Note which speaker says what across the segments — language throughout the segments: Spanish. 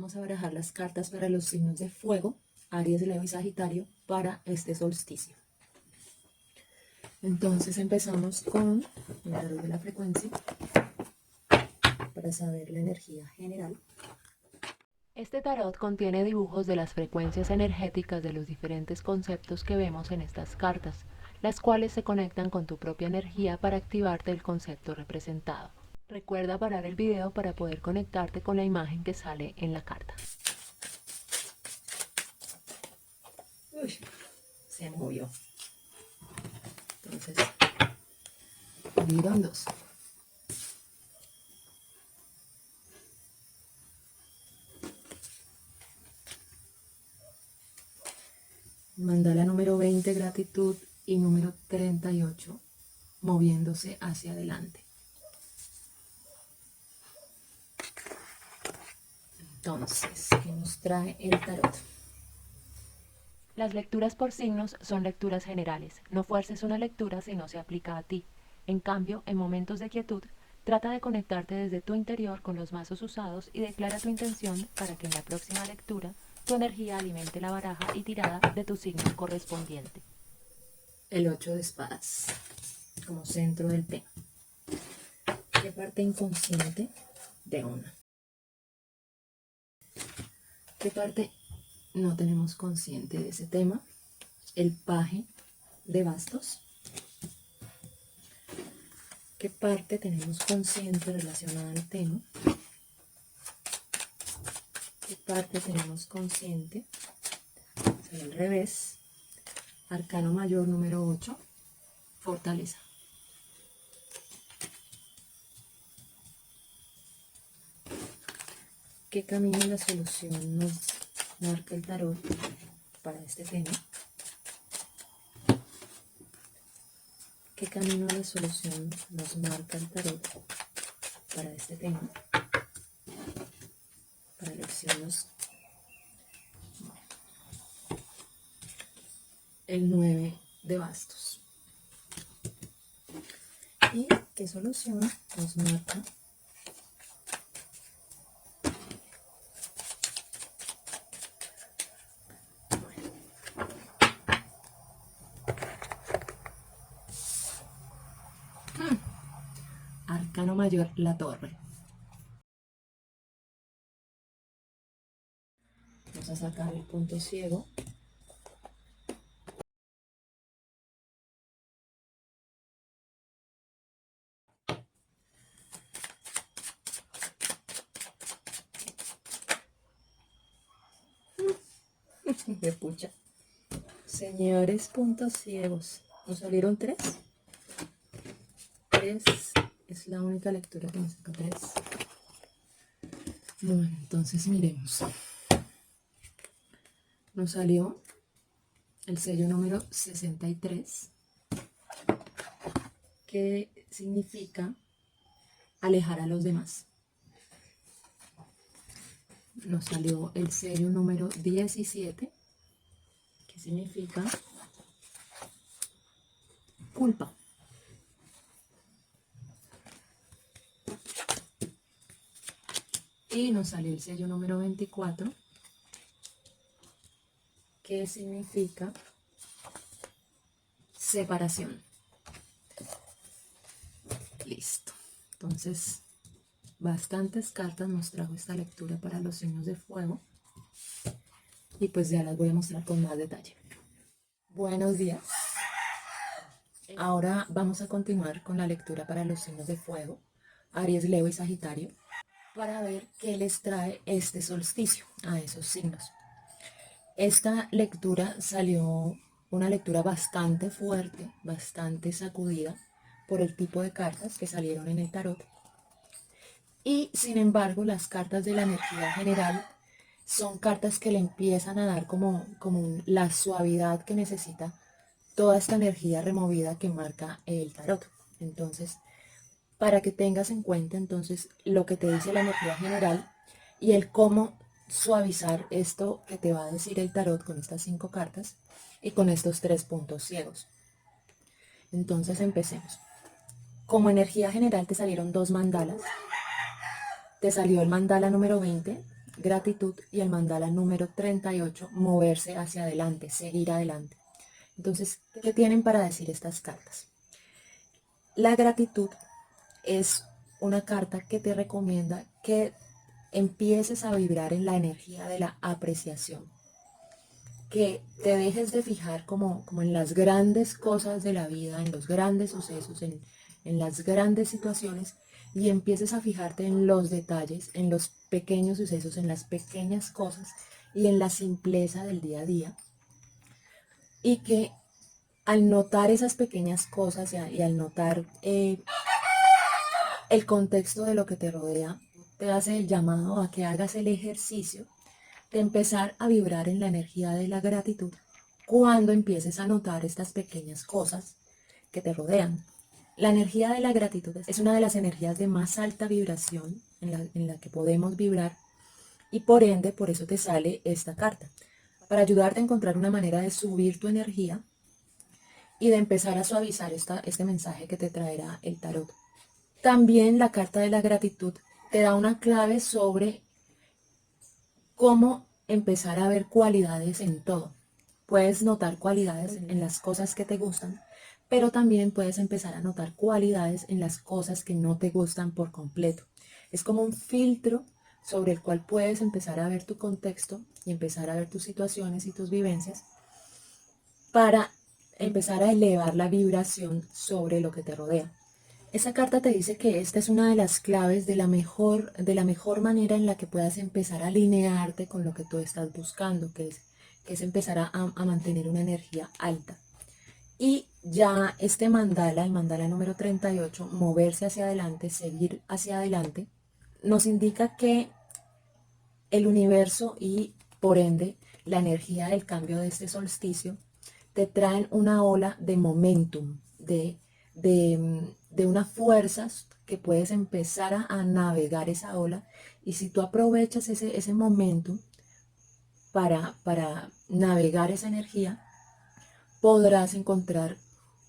Speaker 1: vamos a barajar las cartas para los signos de fuego, Aries, Leo y Sagitario, para este solsticio. Entonces empezamos con el tarot de la frecuencia para saber la energía general.
Speaker 2: Este tarot contiene dibujos de las frecuencias energéticas de los diferentes conceptos que vemos en estas cartas, las cuales se conectan con tu propia energía para activarte el concepto representado. Recuerda parar el video para poder conectarte con la imagen que sale en la carta.
Speaker 1: Uy, se movió. Entonces, divido en dos. Mandala número 20, gratitud, y número 38, moviéndose hacia adelante. Entonces, ¿qué nos trae el tarot?
Speaker 2: Las lecturas por signos son lecturas generales. No fuerces una lectura si no se aplica a ti. En cambio, en momentos de quietud, trata de conectarte desde tu interior con los mazos usados y declara tu intención para que en la próxima lectura tu energía alimente la baraja y tirada de tu signo correspondiente.
Speaker 1: El 8 de espadas, como centro del tema. ¿Qué parte inconsciente de una? ¿Qué parte no tenemos consciente de ese tema? El paje de bastos. ¿Qué parte tenemos consciente relacionada al tema? ¿Qué parte tenemos consciente? Será al revés. Arcano mayor número 8, fortaleza. ¿Qué camino de la solución nos marca el tarot para este tema? ¿Qué camino de la solución nos marca el tarot para este tema? Para elecciones. El 9 de bastos. ¿Y qué solución nos marca Arcano mayor, la torre? Vamos a sacar el punto ciego. De pucha. Señores, puntos ciegos. ¿Nos salieron 3? 3 es la única lectura que me saca 3. Bueno, entonces miremos. Nos salió el sello número 63, que significa alejar a los demás. Nos salió el sello número 17, que significa culpa. Y nos salió el sello número 24, que significa separación. Listo. Entonces, bastantes cartas nos trajo esta lectura para los signos de fuego. Y pues ya las voy a mostrar con más detalle. Buenos días. Ahora vamos a continuar con la lectura para los signos de fuego, Aries, Leo y Sagitario, para ver qué les trae este solsticio a esos signos. Esta lectura salió una lectura bastante fuerte, bastante sacudida por el tipo de cartas que salieron en el tarot. Y sin embargo, las cartas de la energía general son cartas que le empiezan a dar como la suavidad que necesita toda esta energía removida que marca el tarot. Entonces, para que tengas en cuenta entonces lo que te dice la energía general y el cómo suavizar esto que te va a decir el tarot con estas 5 cartas y con estos 3 puntos ciegos. Entonces empecemos. Como energía general te salieron 2 mandalas. Te salió el mandala número 20, gratitud, y el mandala número 38, moverse hacia adelante, seguir adelante. Entonces, ¿qué tienen para decir estas cartas? La gratitud es una carta que te recomienda que empieces a vibrar en la energía de la apreciación, que te dejes de fijar como en las grandes cosas de la vida, en los grandes sucesos, en las grandes situaciones, y empieces a fijarte en los detalles, en los pequeños sucesos, en las pequeñas cosas y en la simpleza del día a día. Y que al notar esas pequeñas cosas y al notar el contexto de lo que te rodea, te hace el llamado a que hagas el ejercicio de empezar a vibrar en la energía de la gratitud cuando empieces a notar estas pequeñas cosas que te rodean. La energía de la gratitud es una de las energías de más alta vibración en la que podemos vibrar, y por ende, por eso te sale esta carta, para ayudarte a encontrar una manera de subir tu energía y de empezar a suavizar este mensaje que te traerá el tarot. También la carta de la gratitud te da una clave sobre cómo empezar a ver cualidades en todo. Puedes notar cualidades en las cosas que te gustan, pero también puedes empezar a notar cualidades en las cosas que no te gustan por completo. Es como un filtro sobre el cual puedes empezar a ver tu contexto y empezar a ver tus situaciones y tus vivencias para empezar a elevar la vibración sobre lo que te rodea. Esa carta te dice que esta es una de las claves de la mejor manera en la que puedas empezar a alinearte con lo que tú estás buscando, que es empezar a mantener una energía alta. Y ya este mandala, el mandala número 38, moverse hacia adelante, seguir hacia adelante, nos indica que el universo y por ende la energía del cambio de este solsticio te traen una ola de momentum, de unas fuerzas que puedes empezar a navegar esa ola, y si tú aprovechas ese momentum para navegar esa energía, podrás encontrar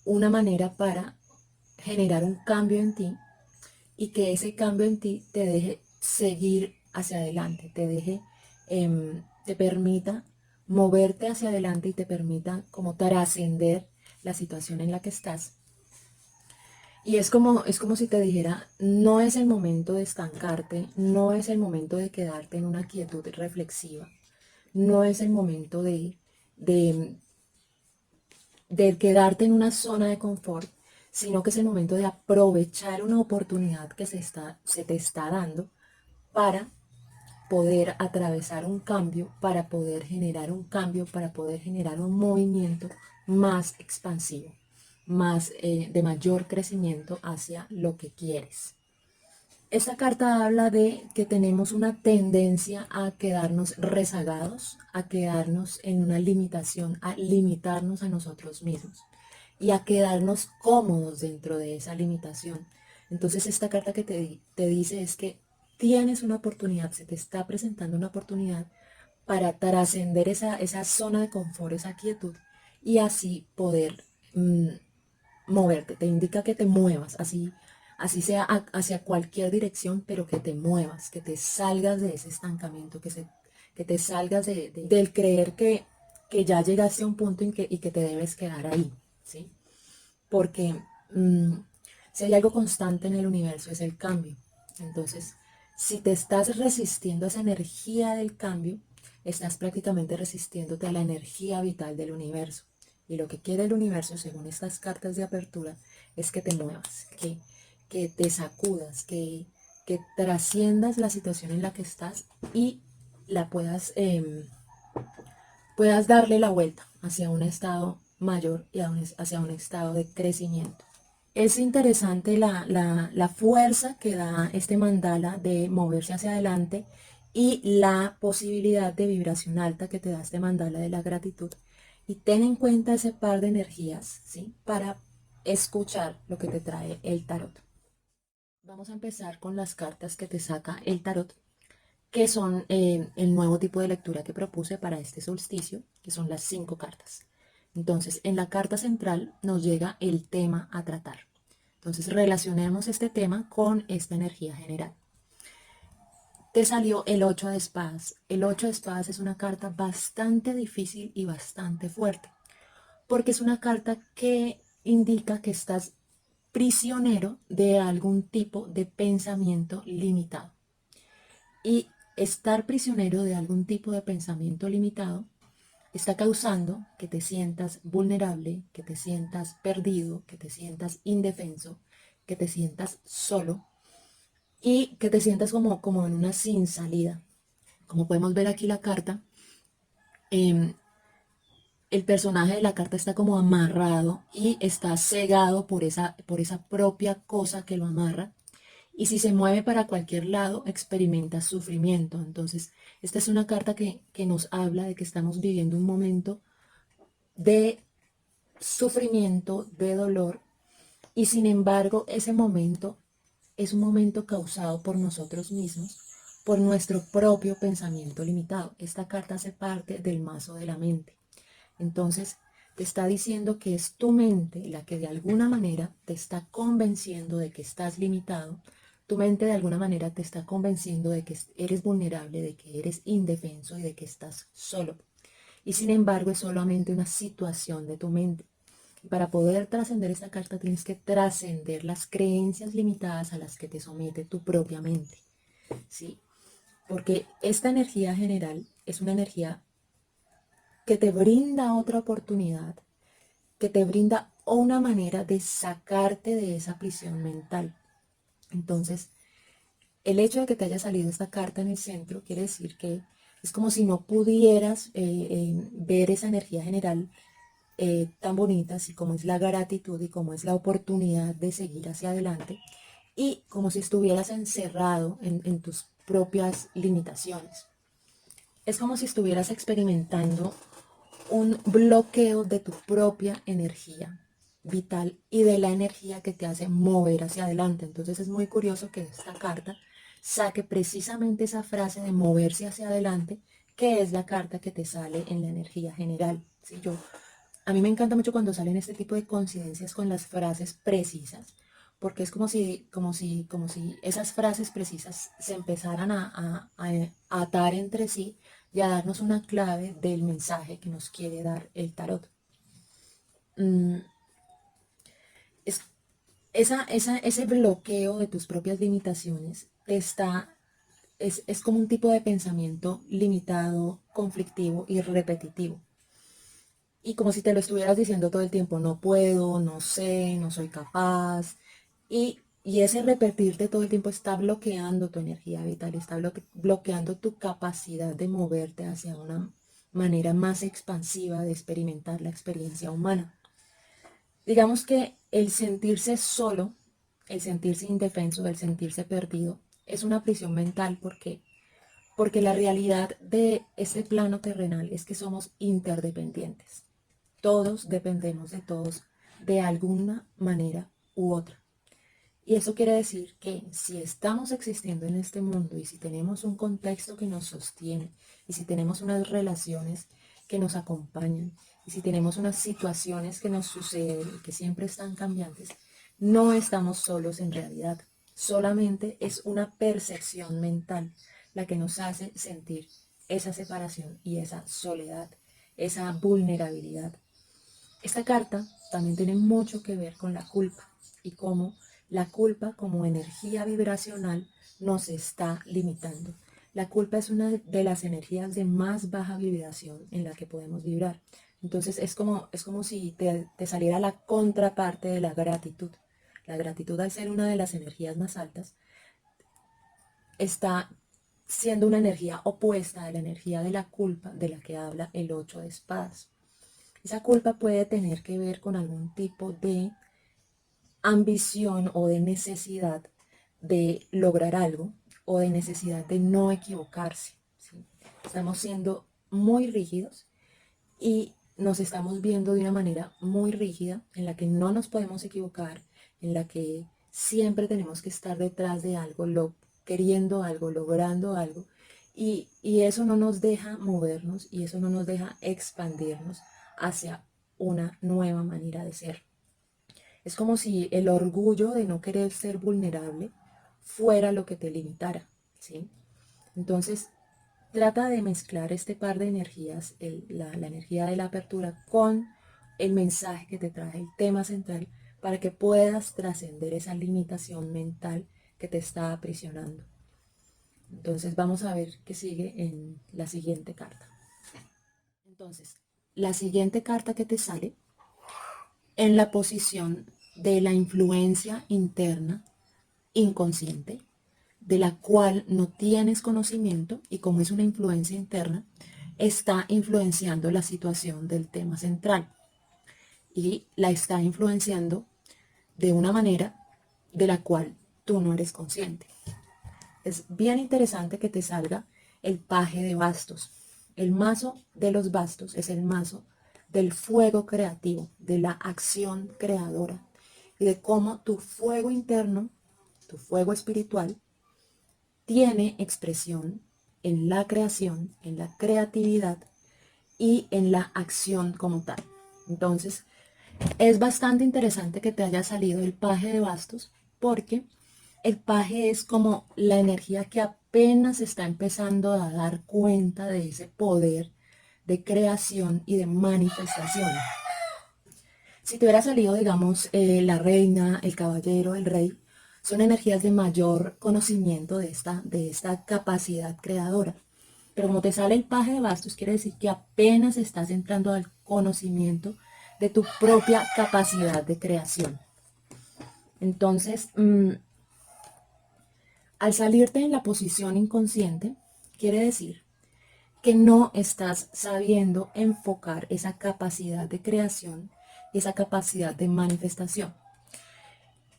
Speaker 1: una manera para generar un cambio en ti, y que ese cambio en ti te deje seguir hacia adelante, te permita moverte hacia adelante y te permita como trascender la situación en la que estás. Y es como si te dijera, no es el momento de estancarte, no es el momento de quedarte en una quietud reflexiva, no es el momento de, de quedarte en una zona de confort, sino que es el momento de aprovechar una oportunidad que se te está dando para poder atravesar un cambio, para poder generar un cambio, para poder generar un movimiento más expansivo, más de mayor crecimiento hacia lo que quieres. Esta carta habla de que tenemos una tendencia a quedarnos rezagados, a quedarnos en una limitación, a limitarnos a nosotros mismos y a quedarnos cómodos dentro de esa limitación. Entonces esta carta que te dice es que tienes una oportunidad, se te está presentando una oportunidad para trascender esa zona de confort, esa quietud, y así poder moverte. Te indica que te muevas, así sea hacia cualquier dirección, pero que te muevas, que te salgas de ese estancamiento, que te salgas del creer que ya llegaste a un punto y que te debes quedar ahí, ¿sí? Porque si hay algo constante en el universo es el cambio. Entonces, si te estás resistiendo a esa energía del cambio, estás prácticamente resistiéndote a la energía vital del universo. Y lo que quiere el universo, según estas cartas de apertura, es que te muevas, que te sacudas, que trasciendas la situación en la que estás y la puedas darle la vuelta hacia un estado mayor y hacia un estado de crecimiento. Es interesante la fuerza que da este mandala de moverse hacia adelante y la posibilidad de vibración alta que te da este mandala de la gratitud. Y ten en cuenta ese par de energías, ¿sí? Para escuchar lo que te trae el tarot. Vamos a empezar con las cartas que te saca el tarot, que son el nuevo tipo de lectura que propuse para este solsticio, que son las 5 cartas. Entonces, en la carta central nos llega el tema a tratar. Entonces, relacionemos este tema con esta energía general. te salió el 8 de espadas. El 8 de espadas es una carta bastante difícil y bastante fuerte, porque es una carta que indica que estás prisionero de algún tipo de pensamiento limitado. Y estar prisionero de algún tipo de pensamiento limitado está causando que te sientas vulnerable, que te sientas perdido, que te sientas indefenso, que te sientas solo y que te sientas como en una sin salida. Como podemos ver aquí la carta, eh, el personaje de la carta está como amarrado y está cegado por esa propia cosa que lo amarra. Y si se mueve para cualquier lado, experimenta sufrimiento. Entonces, esta es una carta que nos habla de que estamos viviendo un momento de sufrimiento, de dolor, y sin embargo ese momento es un momento causado por nosotros mismos, por nuestro propio pensamiento limitado. Esta carta hace parte del mazo de la mente. Entonces, te está diciendo que es tu mente la que de alguna manera te está convenciendo de que estás limitado. Tu mente de alguna manera te está convenciendo de que eres vulnerable, de que eres indefenso y de que estás solo. Y sin embargo es solamente una situación de tu mente. Para poder trascender esta carta tienes que trascender las creencias limitadas a las que te somete tu propia mente, ¿sí? Porque esta energía general es una energía que te brinda otra oportunidad, que te brinda una manera de sacarte de esa prisión mental. Entonces, el hecho de que te haya salido esta carta en el centro quiere decir que es como si no pudieras ver esa energía general tan bonita, así como es la gratitud y como es la oportunidad de seguir hacia adelante, y como si estuvieras encerrado en tus propias limitaciones. Es como si estuvieras experimentando un bloqueo de tu propia energía vital y de la energía que te hace mover hacia adelante. Entonces es muy curioso que esta carta saque precisamente esa frase de moverse hacia adelante, que es la carta que te sale en la energía general. ¿Sí? A mí me encanta mucho cuando salen este tipo de coincidencias con las frases precisas, porque es como si esas frases precisas se empezaran a atar entre sí y a darnos una clave del mensaje que nos quiere dar el tarot. Mm, es, ese bloqueo de tus propias limitaciones es como un tipo de pensamiento limitado, conflictivo y repetitivo. Y como si te lo estuvieras diciendo todo el tiempo, no puedo, no sé, no soy capaz. Y ese repetirte todo el tiempo está bloqueando tu energía vital, está bloqueando tu capacidad de moverte hacia una manera más expansiva de experimentar la experiencia humana. Digamos que el sentirse solo, el sentirse indefenso, el sentirse perdido, es una prisión mental porque la realidad de este plano terrenal es que somos interdependientes. Todos dependemos de todos de alguna manera u otra. Y eso quiere decir que si estamos existiendo en este mundo y si tenemos un contexto que nos sostiene y si tenemos unas relaciones que nos acompañan y si tenemos unas situaciones que nos suceden y que siempre están cambiantes, no estamos solos en realidad. Solamente es una percepción mental la que nos hace sentir esa separación y esa soledad, esa vulnerabilidad. Esta carta también tiene mucho que ver con la culpa y cómo la culpa como energía vibracional nos está limitando. La culpa es una de las energías de más baja vibración en la que podemos vibrar. Entonces es como si te saliera la contraparte de la gratitud. La gratitud, al ser una de las energías más altas, está siendo una energía opuesta a la energía de la culpa de la que habla el 8 de espadas. Esa culpa puede tener que ver con algún tipo de ambición o de necesidad de lograr algo o de necesidad de no equivocarse, ¿sí? Estamos siendo muy rígidos y nos estamos viendo de una manera muy rígida en la que no nos podemos equivocar, en la que siempre tenemos que estar detrás de algo, queriendo algo, logrando algo. Y eso no nos deja movernos y eso no nos deja expandirnos hacia una nueva manera de ser. Es como si el orgullo de no querer ser vulnerable fuera lo que te limitara, ¿sí? Entonces, trata de mezclar este par de energías, la energía de la apertura con el mensaje que te trae el tema central para que puedas trascender esa limitación mental que te está aprisionando. Entonces vamos a ver qué sigue en la siguiente carta. Entonces, la siguiente carta que te sale en la posición de la influencia interna inconsciente, de la cual no tienes conocimiento y como es una influencia interna, está influenciando la situación del tema central y la está influenciando de una manera de la cual tú no eres consciente. Es bien interesante que te salga el paje de bastos. El mazo de los bastos es el mazo del fuego creativo, de la acción creadora y de cómo tu fuego interno, tu fuego espiritual, tiene expresión en la creación, en la creatividad y en la acción como tal. Entonces, es bastante interesante que te haya salido el paje de bastos porque el paje es como la energía que apenas está empezando a dar cuenta de ese poder de creación y de manifestación. Si te hubiera salido, digamos, la reina, el caballero, el rey, son energías de mayor conocimiento de esta capacidad creadora. Pero como te sale el paje de bastos, quiere decir que apenas estás entrando al conocimiento de tu propia capacidad de creación. Entonces, al salirte en la posición inconsciente, quiere decir que no estás sabiendo enfocar esa capacidad de creación y esa capacidad de manifestación.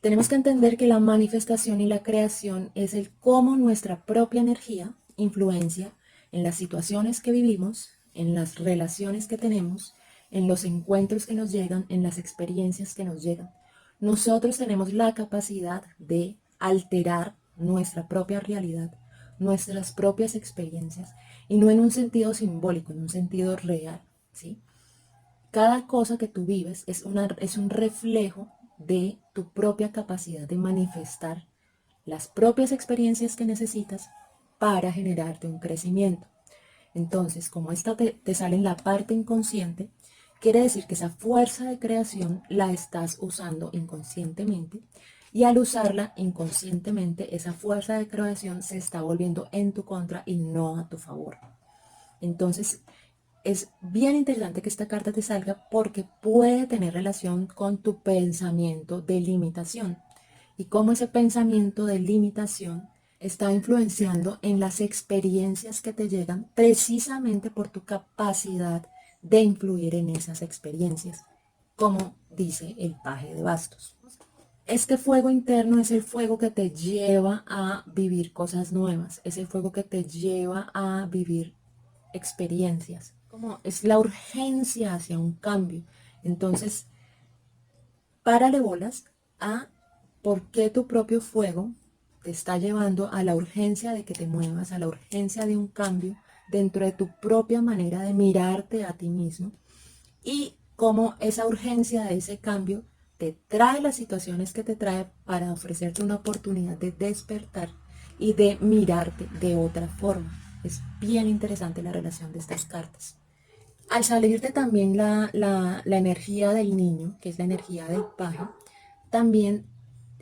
Speaker 1: Tenemos que entender que la manifestación y la creación es el cómo nuestra propia energía influencia en las situaciones que vivimos, en las relaciones que tenemos, en los encuentros que nos llegan, en las experiencias que nos llegan. Nosotros tenemos la capacidad de alterar nuestra propia realidad, nuestras propias experiencias, y no en un sentido simbólico, en un sentido real, ¿sí? Cada cosa que tú vives es un reflejo de tu propia capacidad de manifestar las propias experiencias que necesitas para generarte un crecimiento. Entonces, como esta te sale en la parte inconsciente, quiere decir que esa fuerza de creación la estás usando inconscientemente y al usarla inconscientemente, esa fuerza de creación se está volviendo en tu contra y no a tu favor. Entonces, es bien interesante que esta carta te salga porque puede tener relación con tu pensamiento de limitación y cómo ese pensamiento de limitación está influenciando en las experiencias que te llegan precisamente por tu capacidad de influir en esas experiencias, como dice el paje de bastos. Este fuego interno es el fuego que te lleva a vivir cosas nuevas, es el fuego que te lleva a vivir experiencias, como es la urgencia hacia un cambio. Entonces, párale bolas a por qué tu propio fuego te está llevando a la urgencia de que te muevas, a la urgencia de un cambio dentro de tu propia manera de mirarte a ti mismo y cómo esa urgencia de ese cambio te trae las situaciones que te trae para ofrecerte una oportunidad de despertar y de mirarte de otra forma. Es bien interesante la relación de estas cartas. Al salirte también la energía del niño, que es la energía del paje, también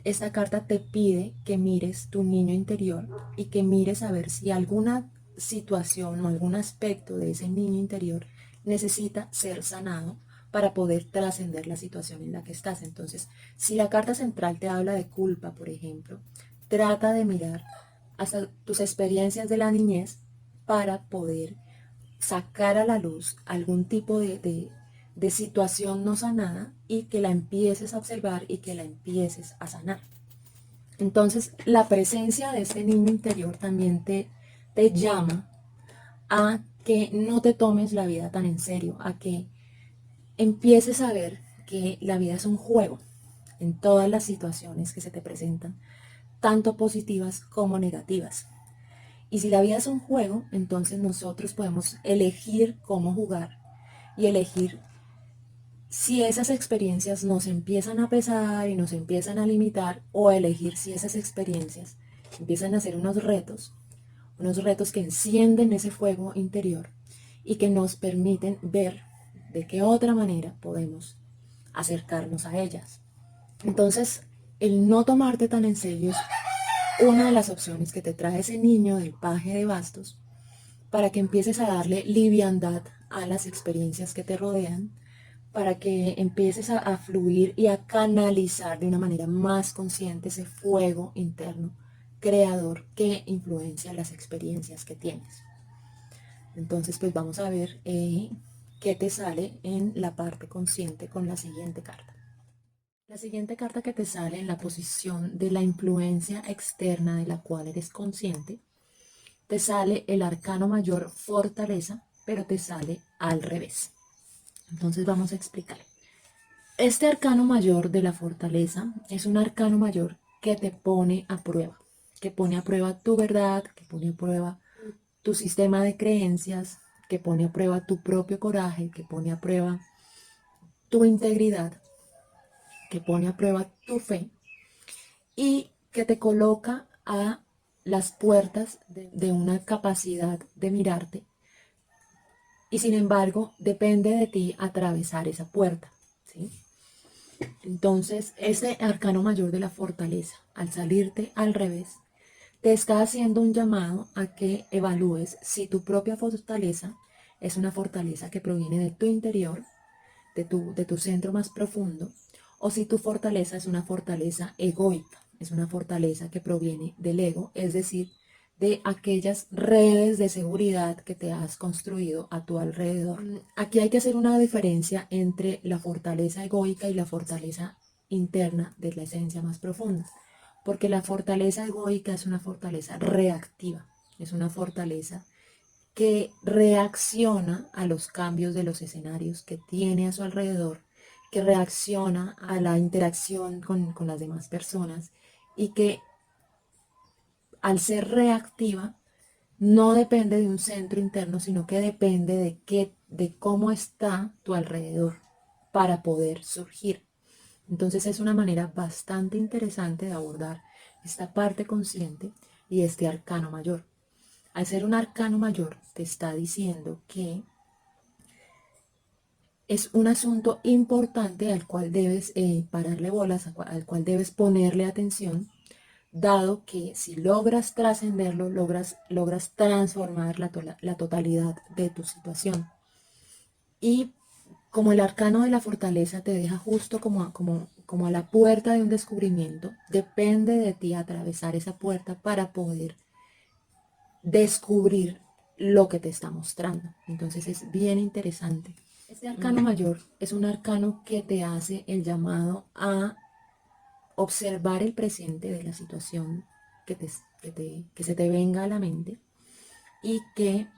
Speaker 1: esta carta te pide que mires tu niño interior y que mires a ver si alguna situación o algún aspecto de ese niño interior necesita ser sanado para poder trascender la situación en la que estás. Entonces, si la carta central te habla de culpa, por ejemplo, trata de mirar hasta tus experiencias de la niñez para poder sacar a la luz algún tipo de situación no sanada y que la empieces a observar y que la empieces a sanar. Entonces, la presencia de este niño interior también te llama a que no te tomes la vida tan en serio, a que empieces a ver que la vida es un juego en todas las situaciones que se te presentan, tanto positivas como negativas. Y si la vida es un juego, entonces nosotros podemos elegir cómo jugar y elegir si esas experiencias nos empiezan a pesar y nos empiezan a limitar o elegir si esas experiencias empiezan a ser unos retos unos retos que encienden ese fuego interior y que nos permiten ver de qué otra manera podemos acercarnos a ellas. Entonces, el no tomarte tan en serio es una de las opciones que te trae ese niño del paje de bastos para que empieces a darle liviandad a las experiencias que te rodean, para que empieces a fluir y a canalizar de una manera más consciente ese fuego interno creador que influencia las experiencias que tienes. Entonces, pues vamos a ver qué te sale en la parte consciente con la siguiente carta. La siguiente carta que te sale en la posición de la influencia externa de la cual eres consciente, te sale el arcano mayor fortaleza, pero te sale al revés. Entonces vamos a explicar. Este arcano mayor de la fortaleza es un arcano mayor que te pone a prueba, que pone a prueba tu verdad, que pone a prueba tu sistema de creencias, que pone a prueba tu propio coraje, que pone a prueba tu integridad, que pone a prueba tu fe y que te coloca a las puertas de una capacidad de mirarte y sin embargo depende de ti atravesar esa puerta, ¿sí? Entonces, ese arcano mayor de la fortaleza, al salirte al revés, te está haciendo un llamado a que evalúes si tu propia fortaleza es una fortaleza que proviene de tu interior, de tu centro más profundo, o si tu fortaleza es una fortaleza egoica, es una fortaleza que proviene del ego, es decir, de aquellas redes de seguridad que te has construido a tu alrededor. Aquí hay que hacer una diferencia entre la fortaleza egoica y la fortaleza interna de la esencia más profunda, porque la fortaleza egoica es una fortaleza reactiva, es una fortaleza que reacciona a los cambios de los escenarios que tiene a su alrededor, que reacciona a la interacción con las demás personas y que al ser reactiva no depende de un centro interno, sino que depende de cómo está tu alrededor para poder surgir. Entonces es una manera bastante interesante de abordar esta parte consciente y este arcano mayor. Al ser un arcano mayor, te está diciendo que es un asunto importante al cual debes pararle bolas, al cual debes ponerle atención, dado que si logras trascenderlo, logras transformar la totalidad de tu situación. Y como el arcano de la fortaleza te deja justo como a la puerta de un descubrimiento, depende de ti atravesar esa puerta para poder descubrir lo que te está mostrando. Entonces es bien interesante. Este arcano mayor es un arcano que te hace el llamado a observar el presente de la situación que se te venga a la mente y que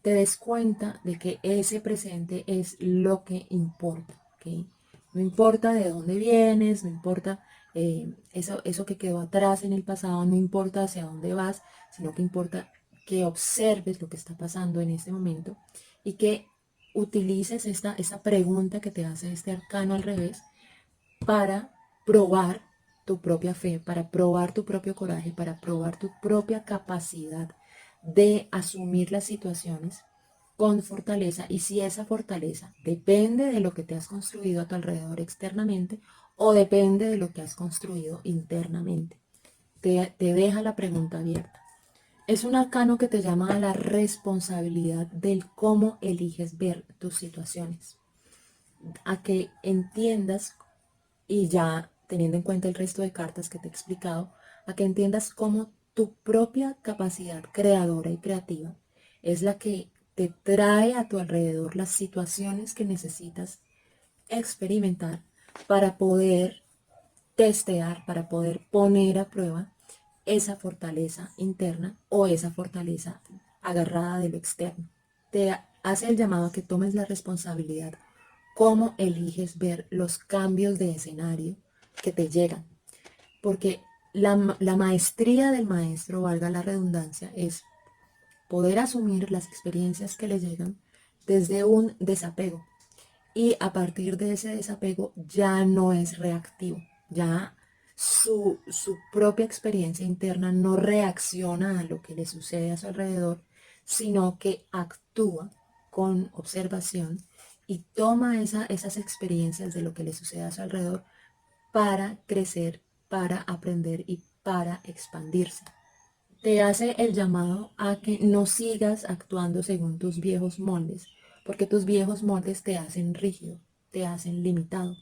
Speaker 1: te des cuenta de que ese presente es lo que importa, ¿okay? No importa de dónde vienes, no importa eso que quedó atrás en el pasado, no importa hacia dónde vas, sino que importa que observes lo que está pasando en este momento y que utilices esa pregunta que te hace este arcano al revés para probar tu propia fe, para probar tu propio coraje, para probar tu propia capacidad de asumir las situaciones con fortaleza y si esa fortaleza depende de lo que te has construido a tu alrededor externamente o depende de lo que has construido internamente. Te deja la pregunta abierta. Es un arcano que te llama a la responsabilidad del cómo eliges ver tus situaciones, a que entiendas y ya teniendo en cuenta el resto de cartas que te he explicado, a que entiendas cómo tu propia capacidad creadora y creativa es la que te trae a tu alrededor las situaciones que necesitas experimentar para poder testear, para poder poner a prueba esa fortaleza interna o esa fortaleza agarrada de lo externo. Te hace el llamado a que tomes la responsabilidad cómo eliges ver los cambios de escenario que te llegan. Porque la maestría del maestro, valga la redundancia, es poder asumir las experiencias que le llegan desde un desapego. Y a partir de ese desapego ya no es reactivo, ya su propia experiencia interna no reacciona a lo que le sucede a su alrededor, sino que actúa con observación y toma esas experiencias de lo que le sucede a su alrededor para crecer, para aprender y para expandirse. Te hace el llamado a que no sigas actuando según tus viejos moldes, porque tus viejos moldes te hacen rígido, te hacen limitado.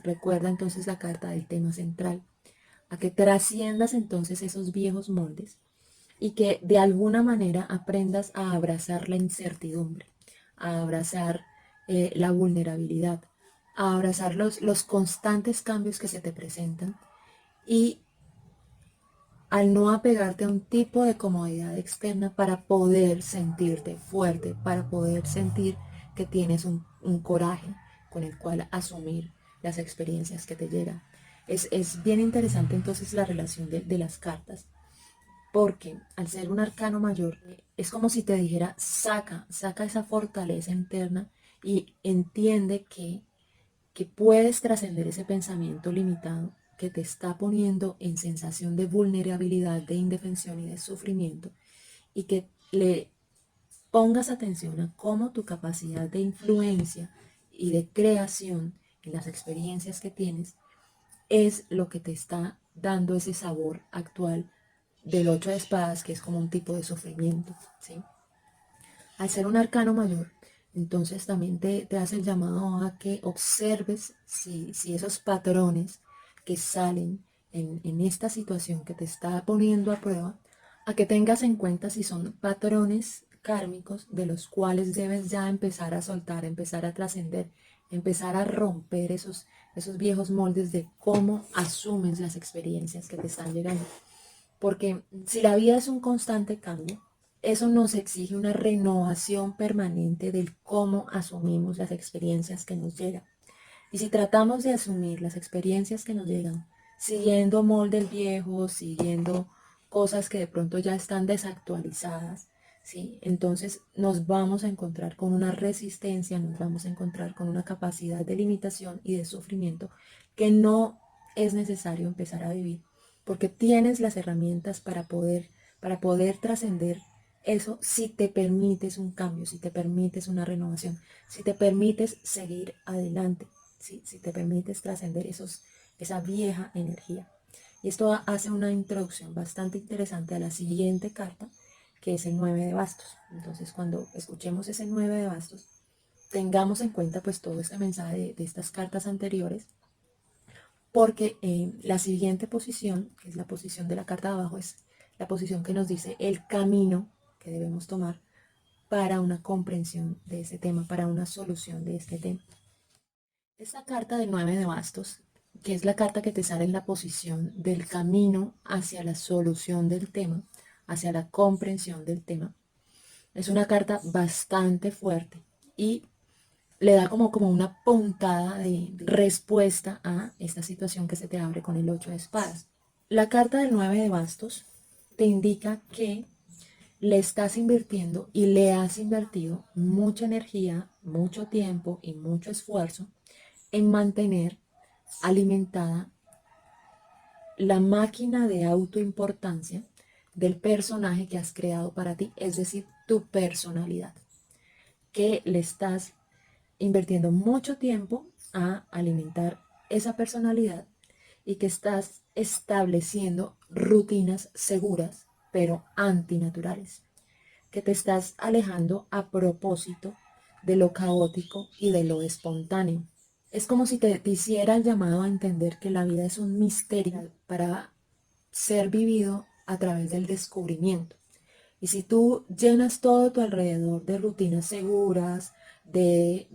Speaker 1: Recuerda entonces la carta del tema central, a que trasciendas entonces esos viejos moldes y que de alguna manera aprendas a abrazar la incertidumbre, a abrazar la vulnerabilidad, a abrazar los constantes cambios que se te presentan y al no apegarte a un tipo de comodidad externa para poder sentirte fuerte, para poder sentir que tienes un coraje con el cual asumir las experiencias que te llegan. Es bien interesante entonces la relación de las cartas, porque al ser un arcano mayor, es como si te dijera, saca esa fortaleza interna y entiende que puedes trascender ese pensamiento limitado que te está poniendo en sensación de vulnerabilidad, de indefensión y de sufrimiento, y que le pongas atención a cómo tu capacidad de influencia y de creación en las experiencias que tienes es lo que te está dando ese sabor actual del 8 de espadas, que es como un tipo de sufrimiento, ¿sí? Al ser un arcano mayor, entonces también te hace el llamado a que observes si esos patrones que salen en esta situación que te está poniendo a prueba, a que tengas en cuenta si son patrones kármicos de los cuales debes ya empezar a soltar, empezar a trascender, empezar a romper esos viejos moldes de cómo asumes las experiencias que te están llegando. Porque si la vida es un constante cambio, eso nos exige una renovación permanente del cómo asumimos las experiencias que nos llegan. Y si tratamos de asumir las experiencias que nos llegan, siguiendo moldes viejos, siguiendo cosas que de pronto ya están desactualizadas, ¿sí? Entonces nos vamos a encontrar con una resistencia, nos vamos a encontrar con una capacidad de limitación y de sufrimiento que no es necesario empezar a vivir, porque tienes las herramientas para poder trascender eso si te permites un cambio, si te permites una renovación, si te permites seguir adelante, si te permites trascender esa vieja energía. Y esto hace una introducción bastante interesante a la siguiente carta, que es el 9 de bastos. Entonces, cuando escuchemos ese 9 de bastos, tengamos en cuenta pues todo este mensaje de estas cartas anteriores, porque la siguiente posición, que es la posición de la carta de abajo, es la posición que nos dice el camino que debemos tomar para una comprensión de ese tema, para una solución de este tema. Esta carta de 9 de bastos, que es la carta que te sale en la posición del camino hacia la solución del tema, hacia la comprensión del tema, es una carta bastante fuerte y le da como una puntada de respuesta a esta situación que se te abre con el 8 de espadas. La carta del 9 de bastos te indica que le estás invirtiendo y le has invertido mucha energía, mucho tiempo y mucho esfuerzo en mantener alimentada la máquina de autoimportancia del personaje que has creado para ti, es decir, tu personalidad, que le estás invirtiendo mucho tiempo a alimentar esa personalidad y que estás estableciendo rutinas seguras, pero antinaturales, que te estás alejando a propósito de lo caótico y de lo espontáneo. Es como si te hiciera el llamado a entender que la vida es un misterio para ser vivido a través del descubrimiento. Y si tú llenas todo tu alrededor de rutinas seguras, de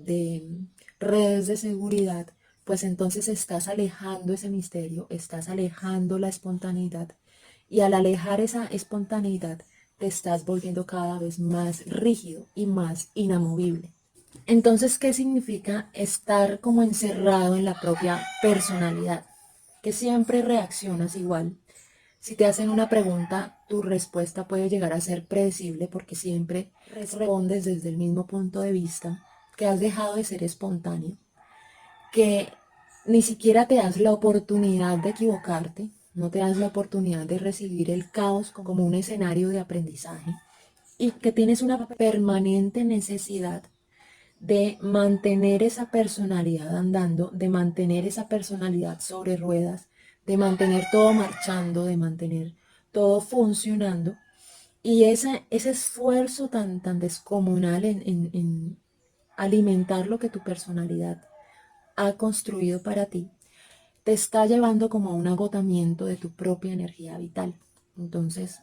Speaker 1: redes de seguridad, pues entonces estás alejando ese misterio, estás alejando la espontaneidad. Y al alejar esa espontaneidad, te estás volviendo cada vez más rígido y más inamovible. Entonces, ¿qué significa estar como encerrado en la propia personalidad? Que siempre reaccionas igual. Si te hacen una pregunta, tu respuesta puede llegar a ser predecible porque siempre respondes desde el mismo punto de vista, que has dejado de ser espontáneo, que ni siquiera te das la oportunidad de equivocarte, no te das la oportunidad de recibir el caos como un escenario de aprendizaje y que tienes una permanente necesidad de mantener esa personalidad andando, de mantener esa personalidad sobre ruedas, de mantener todo marchando, de mantener todo funcionando. Y ese esfuerzo tan descomunal en alimentar lo que tu personalidad ha construido para ti, te está llevando como a un agotamiento de tu propia energía vital. Entonces,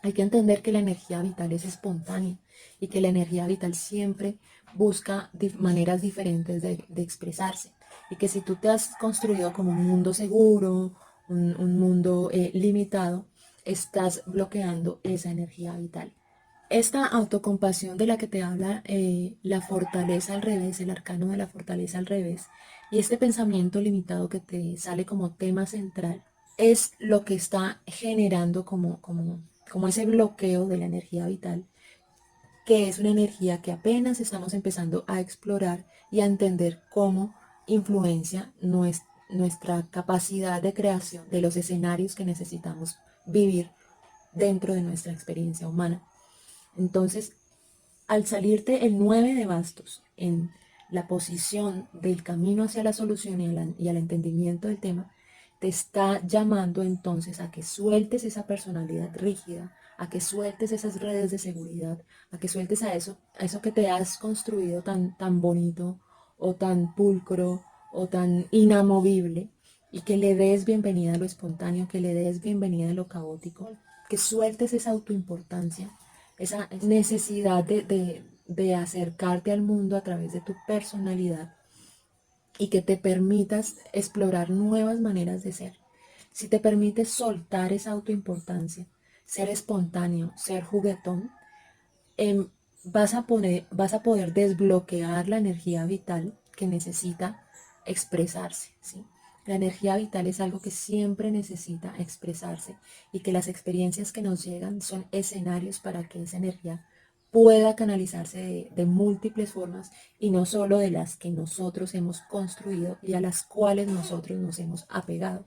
Speaker 1: hay que entender que la energía vital es espontánea y que la energía vital siempre busca maneras diferentes de expresarse. Y que si tú te has construido como un mundo seguro, un mundo limitado, estás bloqueando esa energía vital. Esta autocompasión de la que te habla la fortaleza al revés, el arcano de la fortaleza al revés, y este pensamiento limitado que te sale como tema central, es lo que está generando como ese bloqueo de la energía vital, que es una energía que apenas estamos empezando a explorar y a entender cómo influencia nuestra capacidad de creación de los escenarios que necesitamos vivir dentro de nuestra experiencia humana. Entonces, al salirte el 9 de bastos en la posición del camino hacia la solución y al entendimiento del tema, te está llamando entonces a que sueltes esa personalidad rígida, a que sueltes esas redes de seguridad, a que sueltes a eso que te has construido tan bonito o tan pulcro o tan inamovible, y que le des bienvenida a lo espontáneo, que le des bienvenida a lo caótico, que sueltes esa autoimportancia, esa necesidad de acercarte al mundo a través de tu personalidad y que te permitas explorar nuevas maneras de ser. Si te permites soltar esa autoimportancia, ser espontáneo, ser juguetón, vas a poder desbloquear la energía vital que necesita expresarse, ¿sí? La energía vital es algo que siempre necesita expresarse y que las experiencias que nos llegan son escenarios para que esa energía pueda canalizarse de múltiples formas y no solo de las que nosotros hemos construido y a las cuales nosotros nos hemos apegado.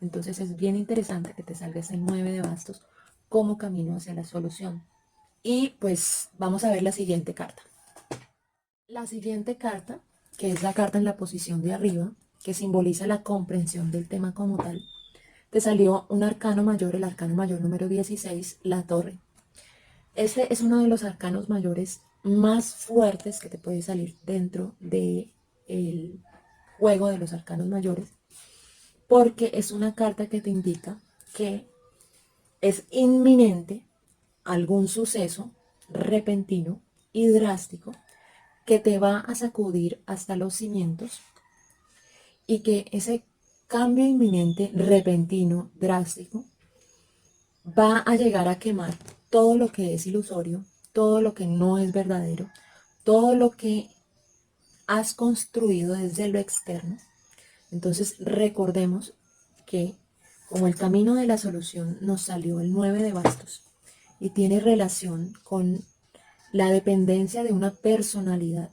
Speaker 1: Entonces es bien interesante que te salga ese 9 de bastos como camino hacia la solución. Y pues vamos a ver la siguiente carta. La siguiente carta, que es la carta en la posición de arriba, que simboliza la comprensión del tema como tal, te salió un arcano mayor, el arcano mayor número 16, la torre. Este es uno de los arcanos mayores más fuertes que te puede salir dentro del juego de los arcanos mayores, porque es una carta que te indica que es inminente algún suceso repentino y drástico que te va a sacudir hasta los cimientos y que ese cambio inminente, repentino, drástico, va a llegar a quemar todo lo que es ilusorio, todo lo que no es verdadero, todo lo que has construido desde lo externo. Entonces recordemos que como el camino de la solución nos salió el 9 de bastos y tiene relación con la dependencia de una personalidad.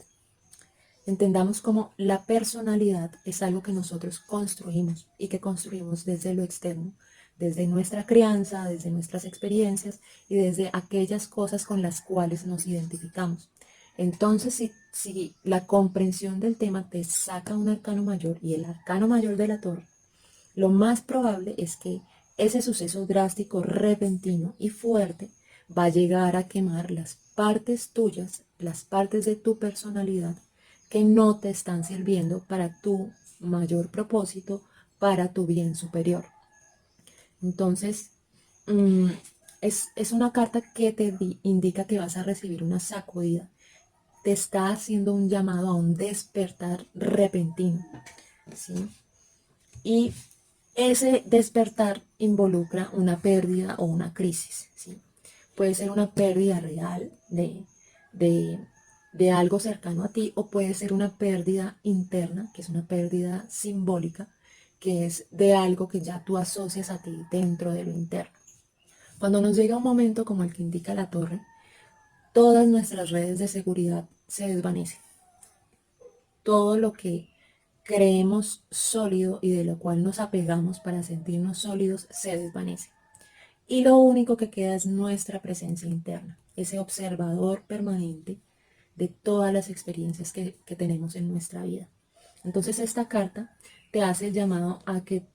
Speaker 1: Entendamos como la personalidad es algo que nosotros construimos y que construimos desde lo externo, desde nuestra crianza, desde nuestras experiencias y desde aquellas cosas con las cuales nos identificamos. Entonces, si la comprensión del tema te saca un arcano mayor y el arcano mayor de la torre, lo más probable es que ese suceso drástico, repentino y fuerte va a llegar a quemar las partes tuyas, las partes de tu personalidad que no te están sirviendo para tu mayor propósito, para tu bien superior. Entonces, mmm, es una carta que te indica que vas a recibir una sacudida. Te está haciendo un llamado a un despertar repentino, ¿sí? Y ese despertar involucra una pérdida o una crisis, ¿sí? Puede ser una pérdida real de, de algo cercano a ti o puede ser una pérdida interna, que es una pérdida simbólica, que es de algo que ya tú asocias a ti dentro de lo interno. Cuando nos llega un momento como el que indica la torre, todas nuestras redes de seguridad se desvanecen. Todo lo que creemos sólido y de lo cual nos apegamos para sentirnos sólidos se desvanece. Y lo único que queda es nuestra presencia interna, ese observador permanente de todas las experiencias que tenemos en nuestra vida. Entonces esta carta te hace el llamado a que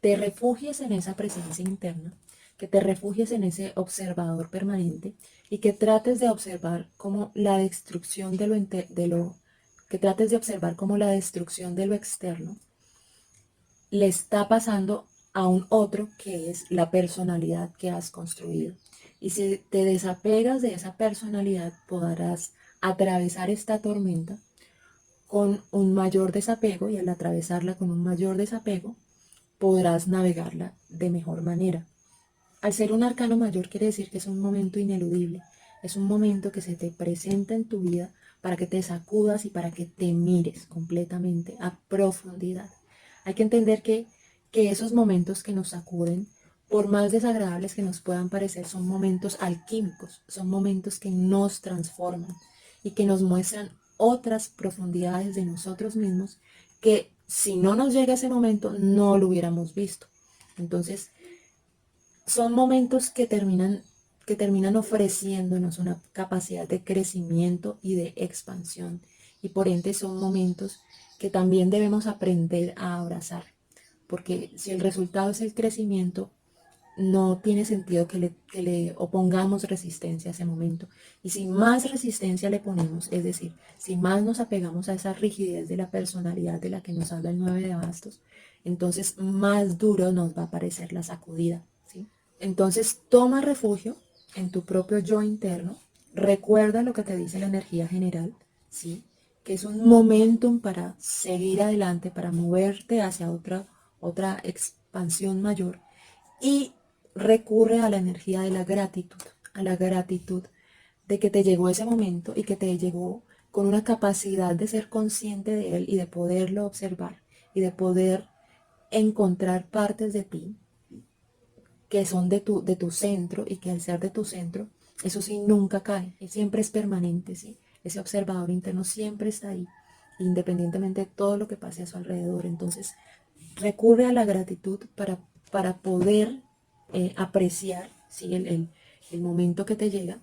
Speaker 1: te refugies en esa presencia interna, que te refugies en ese observador permanente y que trates de observar cómo la destrucción que trates de observar cómo la destrucción de lo externo le está pasando a un otro que es la personalidad que has construido. Y si te desapegas de esa personalidad, podrás atravesar esta tormenta con un mayor desapego, y al atravesarla con un mayor desapego, podrás navegarla de mejor manera. Al ser un arcano mayor quiere decir que es un momento ineludible, es un momento que se te presenta en tu vida para que te sacudas y para que te mires completamente a profundidad. Hay que entender que esos momentos que nos sacuden, por más desagradables que nos puedan parecer, son momentos alquímicos, son momentos que nos transforman y que nos muestran otras profundidades de nosotros mismos que si no nos llega ese momento no lo hubiéramos visto. Entonces, son momentos que terminan ofreciéndonos una capacidad de crecimiento y de expansión. Y por ende son momentos que también debemos aprender a abrazar. Porque si el resultado es el crecimiento, no tiene sentido que le opongamos resistencia a ese momento. Y si más resistencia le ponemos, es decir, si más nos apegamos a esa rigidez de la personalidad de la que nos habla el 9 de bastos, entonces más duro nos va a parecer la sacudida, ¿sí? Entonces toma refugio en tu propio yo interno, recuerda lo que te dice la energía general, ¿sí? Que es un momentum para seguir adelante, para moverte hacia otra expansión mayor, y recurre a la energía de la gratitud, a la gratitud de que te llegó ese momento y que te llegó con una capacidad de ser consciente de él y de poderlo observar y de poder encontrar partes de ti que son de tu centro, y que al ser de tu centro, eso sí nunca cae, y siempre es permanente, ¿sí? Ese observador interno siempre está ahí, independientemente de todo lo que pase a su alrededor. Entonces, recurre a la gratitud para poder apreciar, ¿sí? El momento que te llega.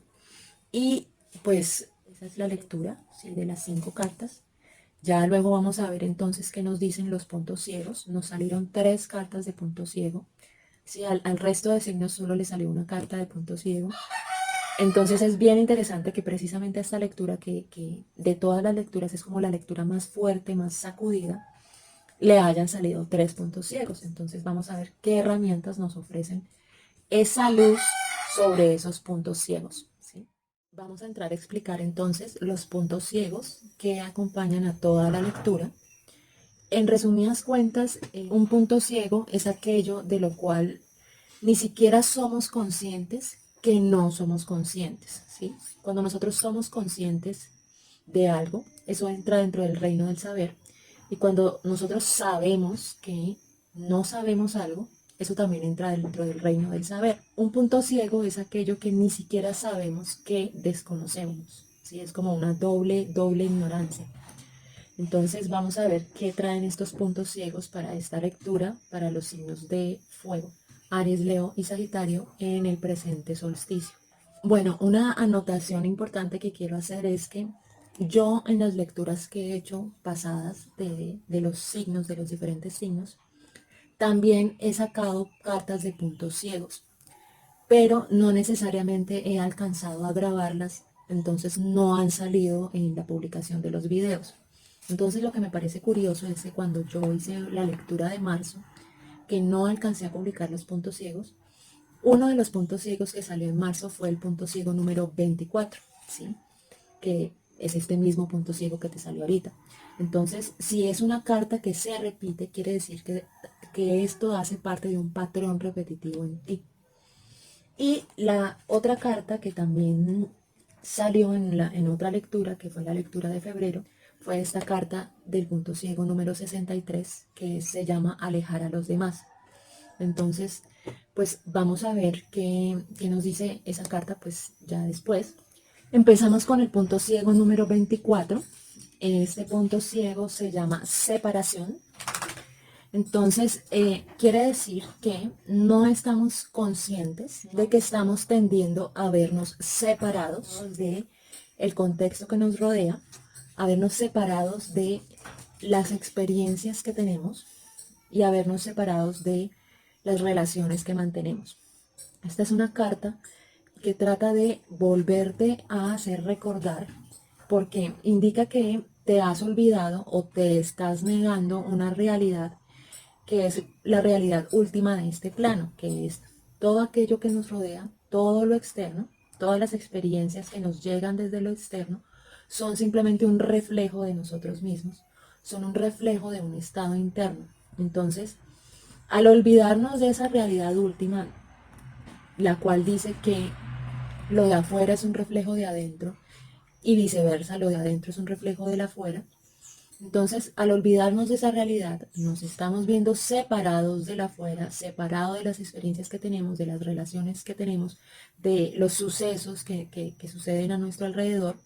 Speaker 1: Y pues esa es la lectura, ¿sí? De las 5 cartas. Ya luego vamos a ver entonces qué nos dicen los puntos ciegos. Nos salieron 3 cartas de punto ciego. Sí, al resto de signos solo le salió una carta de punto ciego. Entonces es bien interesante que precisamente esta lectura, que de todas las lecturas es como la lectura más fuerte, más sacudida, le hayan salido 3 puntos ciegos. Entonces vamos a ver qué herramientas nos ofrecen esa luz sobre esos puntos ciegos, ¿sí? Vamos a entrar a explicar entonces los puntos ciegos que acompañan a toda la lectura. En resumidas cuentas, un punto ciego es aquello de lo cual ni siquiera somos conscientes que no somos conscientes, ¿sí? Cuando nosotros somos conscientes de algo, eso entra dentro del reino del saber. Y cuando nosotros sabemos que no sabemos algo, eso también entra dentro del reino del saber. Un punto ciego es aquello que ni siquiera sabemos que desconocemos, ¿sí? Es como una doble ignorancia. Entonces vamos a ver qué traen estos puntos ciegos para esta lectura para los signos de fuego, Aries, Leo y Sagitario, en el presente solsticio. Bueno, una anotación importante que quiero hacer es que yo en las lecturas que he hecho pasadas de los signos, de los diferentes signos, también he sacado cartas de puntos ciegos, pero no necesariamente he alcanzado a grabarlas, entonces no han salido en la publicación de los videos. Entonces lo que me parece curioso es que cuando yo hice la lectura de marzo, que no alcancé a publicar los puntos ciegos, uno de los puntos ciegos que salió en marzo fue el punto ciego número 24, ¿sí? Que es este mismo punto ciego que te salió ahorita. Entonces, si es una carta que se repite, quiere decir que esto hace parte de un patrón repetitivo en ti. Y la otra carta que también salió en otra lectura, que fue la lectura de febrero, fue esta carta del punto ciego número 63, que se llama Alejar a los demás. Entonces, pues vamos a ver qué nos dice esa carta, pues ya después. Empezamos con el punto ciego número 24, Este punto ciego se llama separación. Entonces, quiere decir que no estamos conscientes de que estamos tendiendo a vernos separados de el contexto que nos rodea, a vernos separados de las experiencias que tenemos y a vernos separados de las relaciones que mantenemos. Esta es una carta que trata de volverte a hacer recordar porque indica que te has olvidado o te estás negando una realidad que es la realidad última de este plano, que es todo aquello que nos rodea, todo lo externo, todas las experiencias que nos llegan desde lo externo, son simplemente un reflejo de nosotros mismos, son un reflejo de un estado interno. Entonces, al olvidarnos de esa realidad última, la cual dice que lo de afuera es un reflejo de adentro y viceversa, lo de adentro es un reflejo de la afuera, entonces, al olvidarnos de esa realidad, nos estamos viendo separados de la afuera, separados de las experiencias que tenemos, de las relaciones que tenemos, de los sucesos que suceden a nuestro alrededor,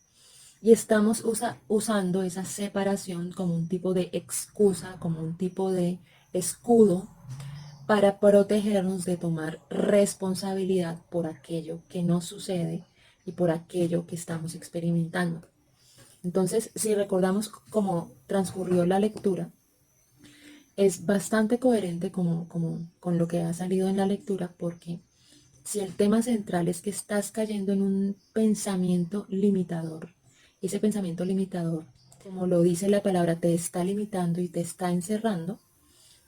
Speaker 1: y estamos usando esa separación como un tipo de excusa, como un tipo de escudo para protegernos de tomar responsabilidad por aquello que nos sucede y por aquello que estamos experimentando. Entonces, si recordamos cómo transcurrió la lectura, es bastante coherente con lo que ha salido en la lectura, porque si el tema central es que estás cayendo en un pensamiento limitador, y ese pensamiento limitador, como lo dice la palabra, te está limitando y te está encerrando,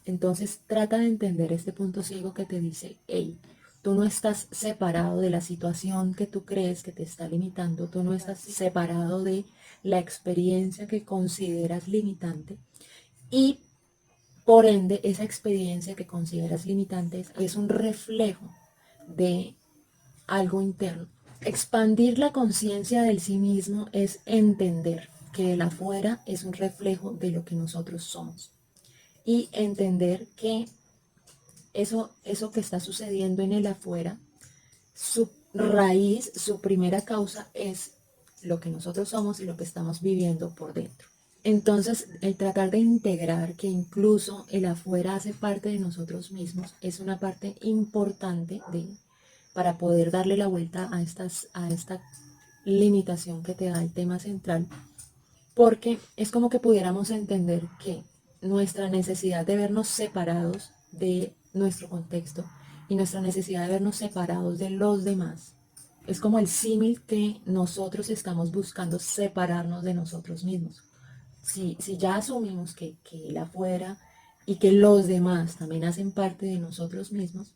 Speaker 1: entonces trata de entender este punto ciego que te dice, hey, tú no estás separado de la situación que tú crees que te está limitando, tú no estás separado de la experiencia que consideras limitante y por ende esa experiencia que consideras limitante es un reflejo de algo interno. Expandir la conciencia del sí mismo es entender que el afuera es un reflejo de lo que nosotros somos y entender que eso que está sucediendo en el afuera, su raíz, su primera causa es lo que nosotros somos y lo que estamos viviendo por dentro. Entonces, el tratar de integrar que incluso el afuera hace parte de nosotros mismos es una parte importante para poder darle la vuelta a esta limitación que te da el tema central, porque es como que pudiéramos entender que nuestra necesidad de vernos separados de nuestro contexto y nuestra necesidad de vernos separados de los demás es como el símil que nosotros estamos buscando separarnos de nosotros mismos. Si ya asumimos que el afuera y que los demás también hacen parte de nosotros mismos,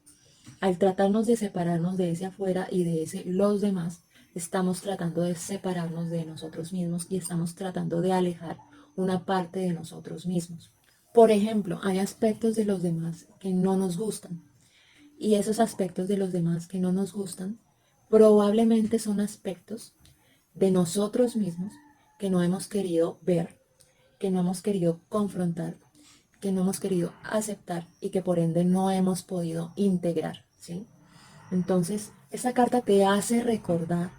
Speaker 1: al tratarnos de separarnos de ese afuera y de ese los demás, estamos tratando de separarnos de nosotros mismos y estamos tratando de alejar una parte de nosotros mismos. Por ejemplo, hay aspectos de los demás que no nos gustan y esos aspectos de los demás que no nos gustan probablemente son aspectos de nosotros mismos que no hemos querido ver, que no hemos querido confrontar, que no hemos querido aceptar y que por ende no hemos podido integrar, ¿sí? Entonces, esta carta te hace recordar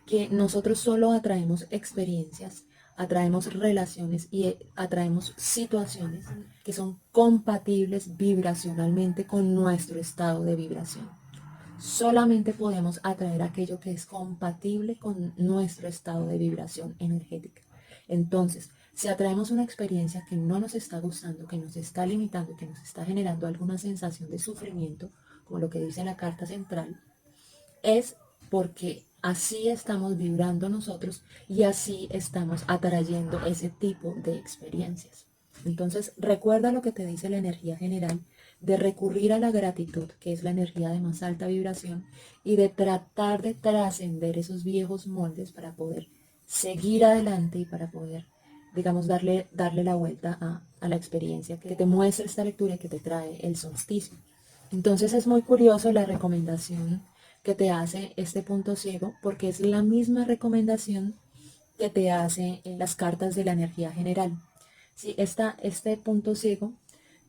Speaker 1: que nosotros solo atraemos experiencias, atraemos relaciones y atraemos situaciones que son compatibles vibracionalmente con nuestro estado de vibración. Solamente podemos atraer aquello que es compatible con nuestro estado de vibración energética. Entonces, si atraemos una experiencia que no nos está gustando, que nos está limitando, que nos está generando alguna sensación de sufrimiento, como lo que dice la carta central, es porque así estamos vibrando nosotros y así estamos atrayendo ese tipo de experiencias. Entonces, recuerda lo que te dice la energía general de recurrir a la gratitud, que es la energía de más alta vibración, y de tratar de trascender esos viejos moldes para poder seguir adelante y para poder, digamos, darle la vuelta a la experiencia que te muestra esta lectura y que te trae el solsticio. Entonces es muy curioso la recomendación que te hace este punto ciego, porque es la misma recomendación que te hace en las cartas de la energía general. Sí, este punto ciego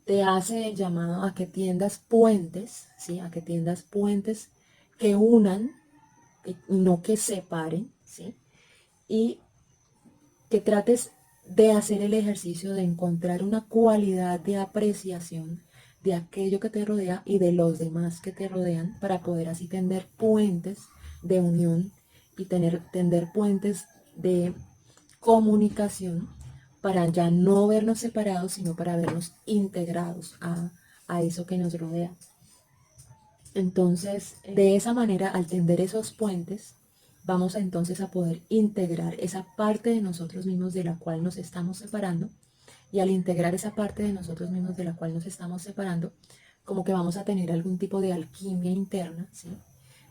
Speaker 1: te hace el llamado a que tiendas puentes, ¿sí? A que tiendas puentes que unan y no que separen, ¿sí? Y que trates de hacer el ejercicio de encontrar una cualidad de apreciación de aquello que te rodea y de los demás que te rodean para poder así tender puentes de unión y tender puentes de comunicación para ya no vernos separados, sino para vernos integrados a eso que nos rodea. Entonces, de esa manera, al tender esos puentes, vamos entonces a poder integrar esa parte de nosotros mismos de la cual nos estamos separando. Y al integrar esa parte de nosotros mismos de la cual nos estamos separando, como que vamos a tener algún tipo de alquimia interna, ¿sí?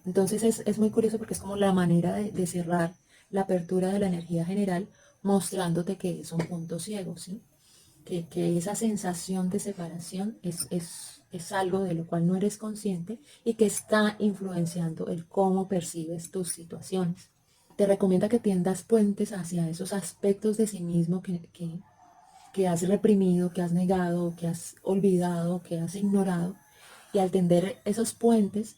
Speaker 1: Entonces es muy curioso porque es como la manera de cerrar la apertura de la energía general, mostrándote que es un punto ciego, ¿sí? Que esa sensación de separación es algo de lo cual no eres consciente y que está influenciando el cómo percibes tus situaciones. Te recomienda que tiendas puentes hacia esos aspectos de sí mismo que has reprimido, que has negado, que has olvidado, que has ignorado. Y al tender esos puentes,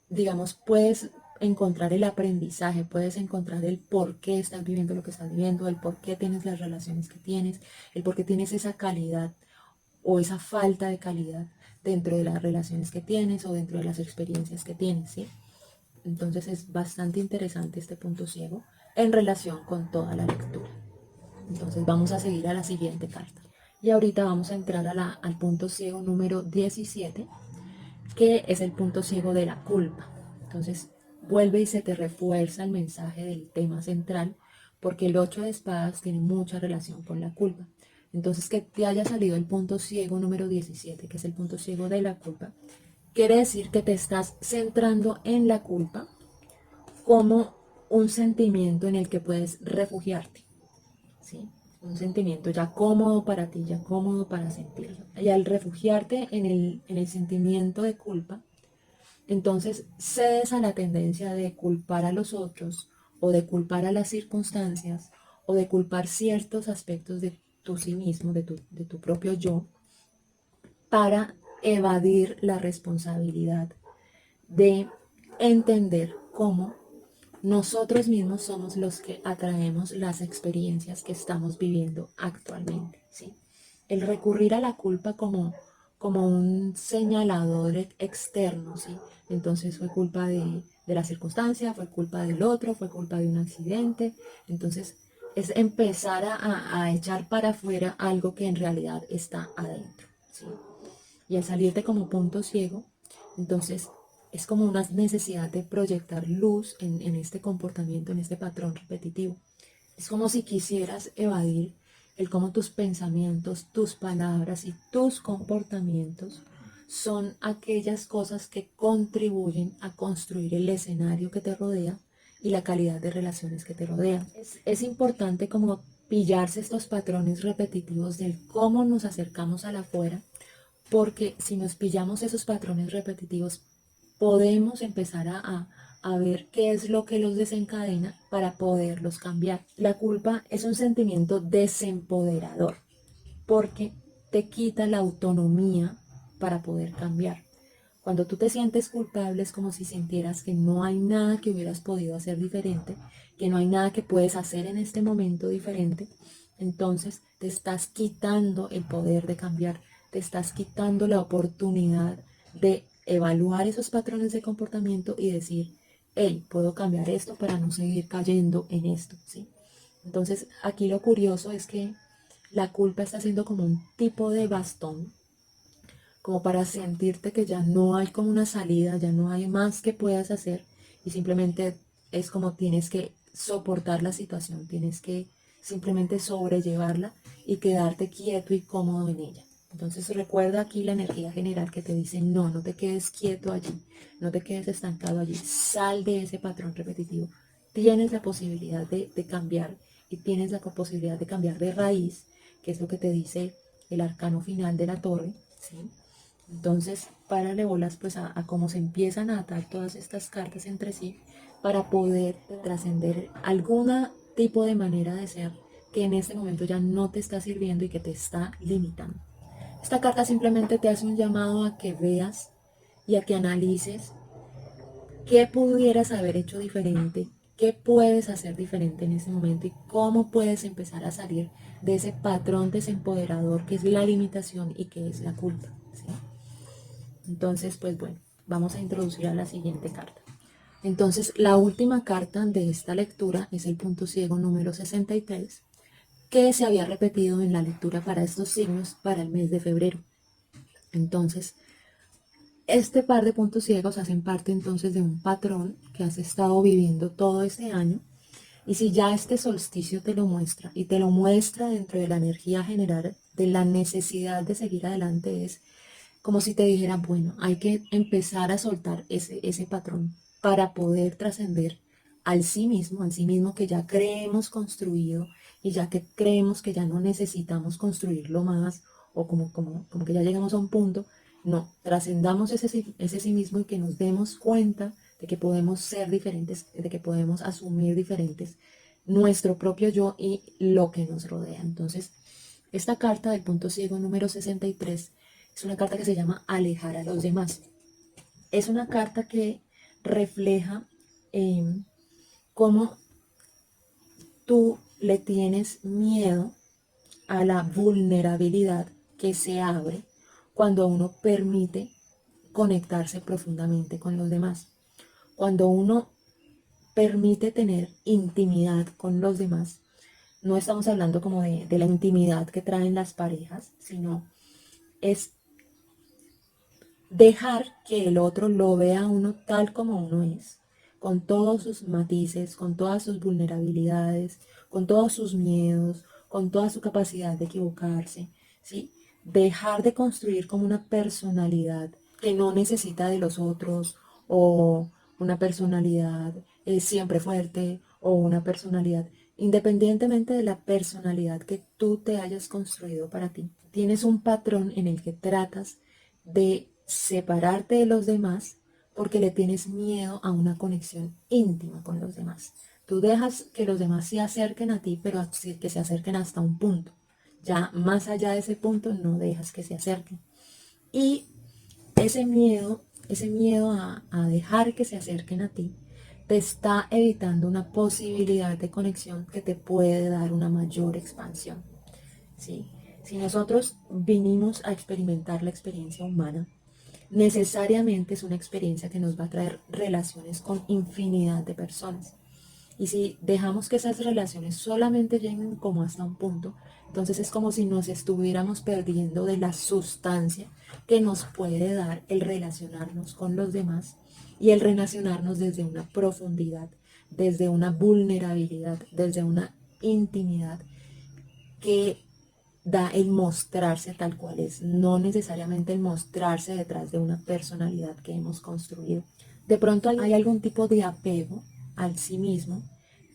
Speaker 1: digamos, puedes encontrar el aprendizaje, puedes encontrar el por qué estás viviendo lo que estás viviendo, el por qué tienes las relaciones que tienes, el por qué tienes esa calidad o esa falta de calidad dentro de las relaciones que tienes o dentro de las experiencias que tienes, ¿sí? Entonces es bastante interesante este punto ciego en relación con toda la lectura. Entonces vamos a seguir a la siguiente carta. Y ahorita vamos a entrar al punto ciego número 17, que es el punto ciego de la culpa. Entonces vuelve y se te refuerza el mensaje del tema central, porque el 8 de espadas tiene mucha relación con la culpa. Entonces que te haya salido el punto ciego número 17, que es el punto ciego de la culpa, quiere decir que te estás centrando en la culpa como un sentimiento en el que puedes refugiarte, ¿sí? Un sentimiento ya cómodo para ti, ya cómodo para sentirlo. Y al refugiarte en el sentimiento de culpa, entonces cedes a la tendencia de culpar a los otros o de culpar a las circunstancias o de culpar ciertos aspectos de tu sí mismo, de tu propio yo, para evadir la responsabilidad de entender cómo nosotros mismos somos los que atraemos las experiencias que estamos viviendo actualmente, ¿sí? El recurrir a la culpa como un señalador externo, ¿sí? Entonces fue culpa de la circunstancia, fue culpa del otro, fue culpa de un accidente. Entonces es empezar a echar para afuera algo que en realidad está adentro, ¿sí? Y al salirte como punto ciego, entonces es como una necesidad de proyectar luz en este comportamiento, en este patrón repetitivo. Es como si quisieras evadir el cómo tus pensamientos, tus palabras y tus comportamientos son aquellas cosas que contribuyen a construir el escenario que te rodea y la calidad de relaciones que te rodean. Es importante como pillarse estos patrones repetitivos del cómo nos acercamos a la afuera, porque si nos pillamos esos patrones repetitivos, podemos empezar a ver qué es lo que los desencadena para poderlos cambiar. La culpa es un sentimiento desempoderador porque te quita la autonomía para poder cambiar. Cuando tú te sientes culpable es como si sintieras que no hay nada que hubieras podido hacer diferente, que no hay nada que puedes hacer en este momento diferente. Entonces te estás quitando el poder de cambiar, te estás quitando la oportunidad de evaluar esos patrones de comportamiento y decir, hey, puedo cambiar esto para no seguir cayendo en esto, ¿sí? Entonces aquí lo curioso es que la culpa está siendo como un tipo de bastón, como para sentirte que ya no hay como una salida, ya no hay más que puedas hacer y simplemente es como tienes que soportar la situación, tienes que simplemente sobrellevarla y quedarte quieto y cómodo en ella. Entonces recuerda aquí la energía general que te dice, no, no te quedes quieto allí, no te quedes estancado allí, sal de ese patrón repetitivo. Tienes la posibilidad de cambiar y tienes la posibilidad de cambiar de raíz, que es lo que te dice el arcano final de la torre, ¿sí? Entonces, párale bolas pues a cómo se empiezan a atar todas estas cartas entre sí para poder trascender algún tipo de manera de ser que en este momento ya no te está sirviendo y que te está limitando. Esta carta simplemente te hace un llamado a que veas y a que analices qué pudieras haber hecho diferente, qué puedes hacer diferente en ese momento y cómo puedes empezar a salir de ese patrón desempoderador que es la limitación y que es la culpa, ¿sí? Entonces, pues bueno, vamos a introducir a la siguiente carta. Entonces, la última carta de esta lectura es el punto ciego número 63, que se había repetido en la lectura para estos signos para el mes de febrero. Entonces, este par de puntos ciegos hacen parte entonces de un patrón que has estado viviendo todo este año. Y si ya este solsticio te lo muestra y te lo muestra dentro de la energía general de la necesidad de seguir adelante, es como si te dijera, bueno, hay que empezar a soltar ese patrón para poder trascender al sí mismo que ya creemos construido y ya que creemos que ya no necesitamos construirlo más o como que ya llegamos a un punto, no, trascendamos ese sí mismo y que nos demos cuenta de que podemos ser diferentes, de que podemos asumir diferentes nuestro propio yo y lo que nos rodea. Entonces, esta carta del punto ciego número 63 es una carta que se llama Alejar a los demás. Es una carta que refleja cómo tú le tienes miedo a la vulnerabilidad que se abre cuando uno permite conectarse profundamente con los demás. Cuando uno permite tener intimidad con los demás, no estamos hablando como de la intimidad que traen las parejas, sino es dejar que el otro lo vea a uno tal como uno es, con todos sus matices, con todas sus vulnerabilidades, con todos sus miedos, con toda su capacidad de equivocarse, ¿sí? Dejar de construir como una personalidad que no necesita de los otros o una personalidad siempre fuerte o una personalidad, independientemente de la personalidad que tú te hayas construido para ti. Tienes un patrón en el que tratas de separarte de los demás porque le tienes miedo a una conexión íntima con los demás. Tú dejas que los demás se acerquen a ti, pero que se acerquen hasta un punto. Ya más allá de ese punto no dejas que se acerquen. Y ese miedo a dejar que se acerquen a ti, te está evitando una posibilidad de conexión que te puede dar una mayor expansión. ¿Sí? Si nosotros vinimos a experimentar la experiencia humana, necesariamente es una experiencia que nos va a traer relaciones con infinidad de personas. Y si dejamos que esas relaciones solamente lleguen como hasta un punto, entonces es como si nos estuviéramos perdiendo de la sustancia que nos puede dar el relacionarnos con los demás y el relacionarnos desde una profundidad, desde una vulnerabilidad, desde una intimidad que da el mostrarse tal cual es, no necesariamente el mostrarse detrás de una personalidad que hemos construido. De pronto hay algún tipo de apego al sí mismo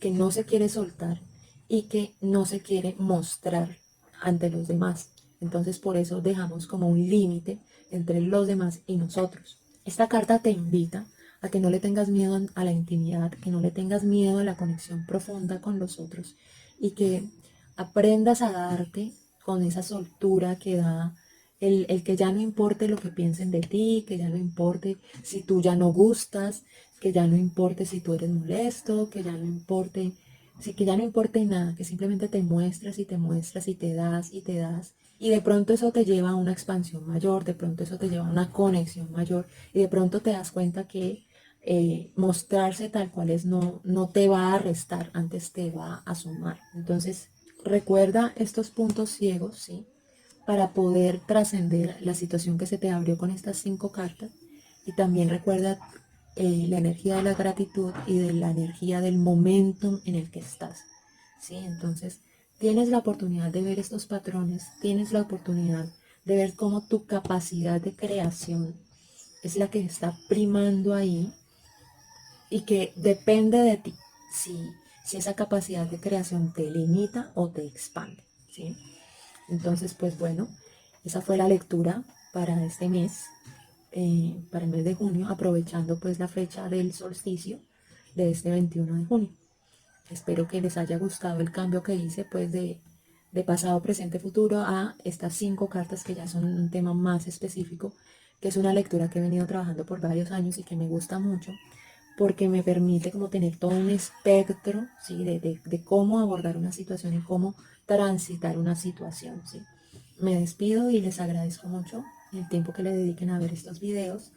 Speaker 1: que no se quiere soltar y que no se quiere mostrar ante los demás. Entonces por eso dejamos como un límite entre los demás y nosotros. Esta carta te invita a que no le tengas miedo a la intimidad, que no le tengas miedo a la conexión profunda con los otros y que aprendas a darte con esa soltura que da el que ya no importe lo que piensen de ti, que ya no importe si tú ya no gustas, que ya no importe si tú eres molesto, que ya no importe, sí, que ya no importe nada, que simplemente te muestras y te muestras y te das y te das. Y de pronto eso te lleva a una expansión mayor, de pronto eso te lleva a una conexión mayor y de pronto te das cuenta que mostrarse tal cual es no te va a restar, antes te va a sumar. Entonces, recuerda estos puntos ciegos, ¿sí? Para poder trascender la situación que se te abrió con estas 5 cartas. Y también recuerda la energía de la gratitud y de la energía del momento en el que estás, ¿sí? Entonces, tienes la oportunidad de ver estos patrones, tienes la oportunidad de ver cómo tu capacidad de creación es la que está primando ahí y que depende de ti si esa capacidad de creación te limita o te expande, ¿sí? Entonces, pues bueno, esa fue la lectura para este mes, para el mes de junio, aprovechando pues la fecha del solsticio de este 21 de junio. Espero que les haya gustado el cambio que hice pues de pasado, presente, futuro a estas 5 cartas que ya son un tema más específico, que es una lectura que he venido trabajando por varios años y que me gusta mucho porque me permite como tener todo un espectro, ¿sí? de cómo abordar una situación y cómo transitar una situación, ¿sí? Me despido y les agradezco mucho el tiempo que le dediquen a ver estos videos.